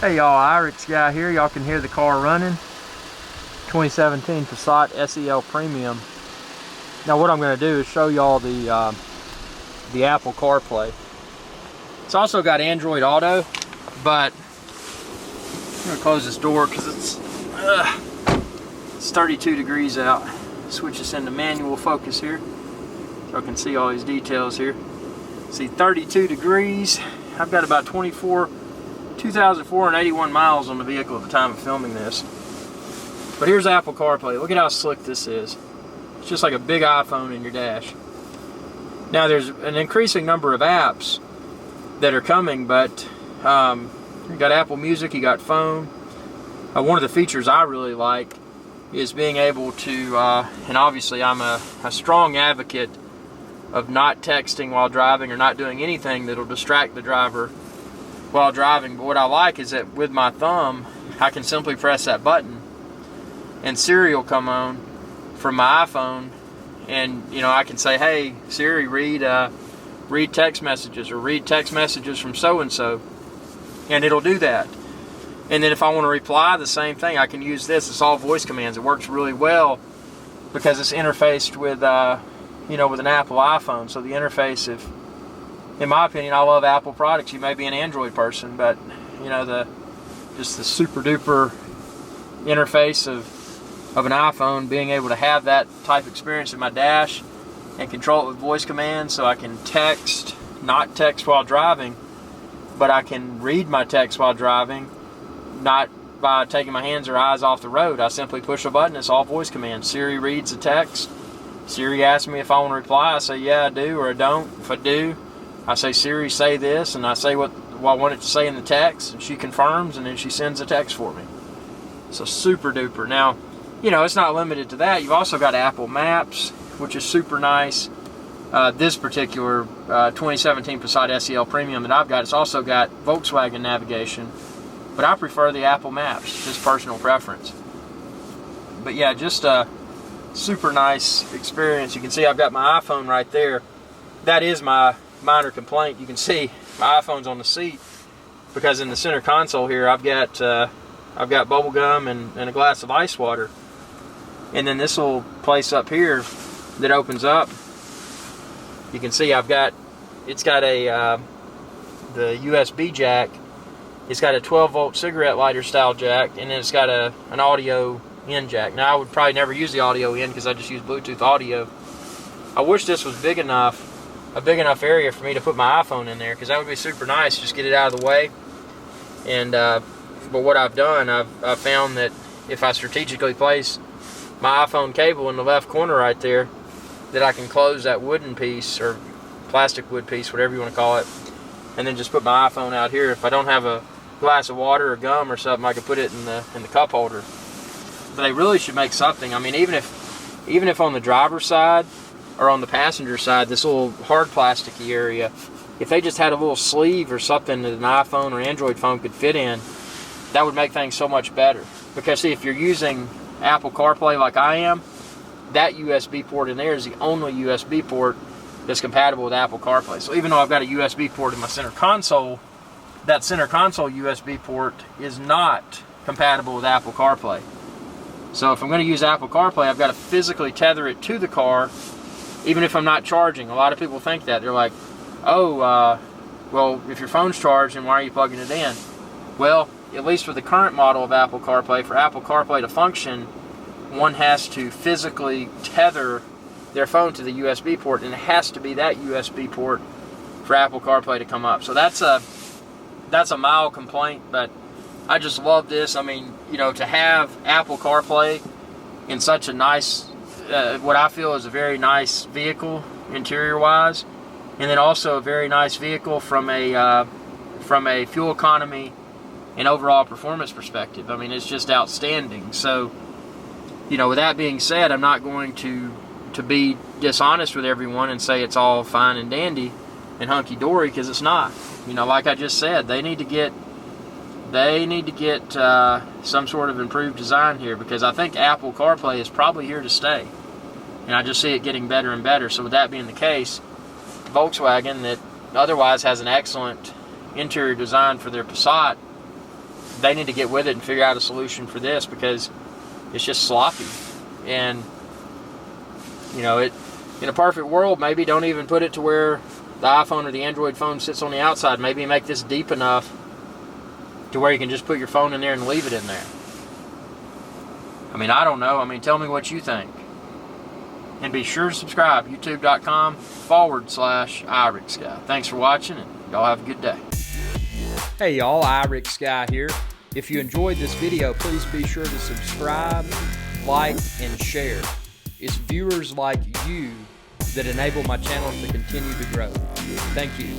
Hey y'all, Irix guy here. Y'all can hear the car running. 2017 Passat SEL Premium. Now what I'm going to do is show y'all the Apple CarPlay. It's also got Android Auto, but I'm going to close this door because it's 32 degrees out. Switch this into manual focus here so I can see all these details here. See, 32 degrees. I've got about 2,481 miles on the vehicle at the time of filming this. But here's Apple CarPlay. Look at how slick this is. It's just like a big iPhone in your dash. Now there's an increasing number of apps that are coming, but you got Apple Music, you got phone. One of the features I really like is being able to, and obviously I'm a strong advocate of not texting while driving or not doing anything that'll distract the driver while driving. But what I like is that with my thumb, I can simply press that button and Siri will come on from my iPhone, and I can say, hey Siri, read text messages, or read text messages from so-and-so, and it'll do that. And then if I want to reply, the same thing. I can use this. It's all voice commands. It works really well because it's interfaced with with an Apple iPhone. So the interface, in my opinion, I love Apple products. You may be an Android person, but just the super duper interface of an iPhone, being able to have that type of experience in my dash and control it with voice commands, so I can text, not text while driving, but I can read my text while driving, not by taking my hands or eyes off the road. I simply push a button. It's all voice commands. Siri reads the text. Siri asks me if I want to reply. I say yeah I do, or I don't. If I do, I say Siri, say this, and I say what I want it to say in the text, and she confirms, and then she sends a text for me. So super duper. Now, it's not limited to that. You've also got Apple Maps, which is super nice. This particular 2017 Passat SEL Premium that I've got, it's also got Volkswagen navigation, but I prefer the Apple Maps, just personal preference. But yeah, just a super nice experience. You can see I've got my iPhone right there. That is my minor complaint. You can see my iPhone's on the seat because in the center console here I've got bubble gum and a glass of ice water. And then this little place up here that opens up, you can see it's got the USB jack. It's got a 12-volt cigarette lighter style jack, and then it's got an audio in jack. Now I would probably never use the audio in because I just use Bluetooth audio. I wish this was a big enough area for me to put my iPhone in there, because that would be super nice. Just get it out of the way. And but what I've done, I've found that if I strategically place my iPhone cable in the left corner right there, that I can close that wooden piece, or plastic wood piece, whatever you want to call it, and then just put my iPhone out here. If I don't have a glass of water or gum or something, I can put it in the cup holder. But they really should make something. I mean, even if on the driver's side or on the passenger side, this little hard plasticky area, if they just had a little sleeve or something that an iPhone or Android phone could fit in, that would make things so much better. Because see, if you're using Apple CarPlay like I am, that USB port in there is the only USB port that's compatible with Apple CarPlay. So even though I've got a USB port in my center console, that center console USB port is not compatible with Apple CarPlay. So if I'm going to use Apple CarPlay, I've got to physically tether it to the car, even if I'm not charging. A lot of people think that. They're like, oh, well, if your phone's charged, then why are you plugging it in? Well, at least with the current model of Apple CarPlay, for Apple CarPlay to function, one has to physically tether their phone to the USB port, and it has to be that USB port for Apple CarPlay to come up. So that's a mild complaint, but I just love this. I mean, to have Apple CarPlay in such a nice, what I feel is a very nice vehicle interior-wise, and then also a very nice vehicle from a fuel economy and overall performance perspective. I mean, it's just outstanding. So, with that being said, I'm not going to be dishonest with everyone and say it's all fine and dandy and hunky-dory, because it's not. Like I just said, they need to get some sort of improved design here, because I think Apple CarPlay is probably here to stay, and I just see it getting better and better. So with that being the case, Volkswagen, that otherwise has an excellent interior design for their Passat, they need to get with it and figure out a solution for this, because it's just sloppy. And you know, it, in a perfect world, maybe don't even put it to where the iPhone or the Android phone sits on the outside. Maybe make this deep enough to where you can just put your phone in there and leave it in there. I mean, I don't know. I mean, tell me what you think. And be sure to subscribe, youtube.com/iRickSky. Thanks for watching, and y'all have a good day. Hey y'all, iRickSky here. If you enjoyed this video, please be sure to subscribe, like, and share. It's viewers like you that enable my channel to continue to grow. Thank you.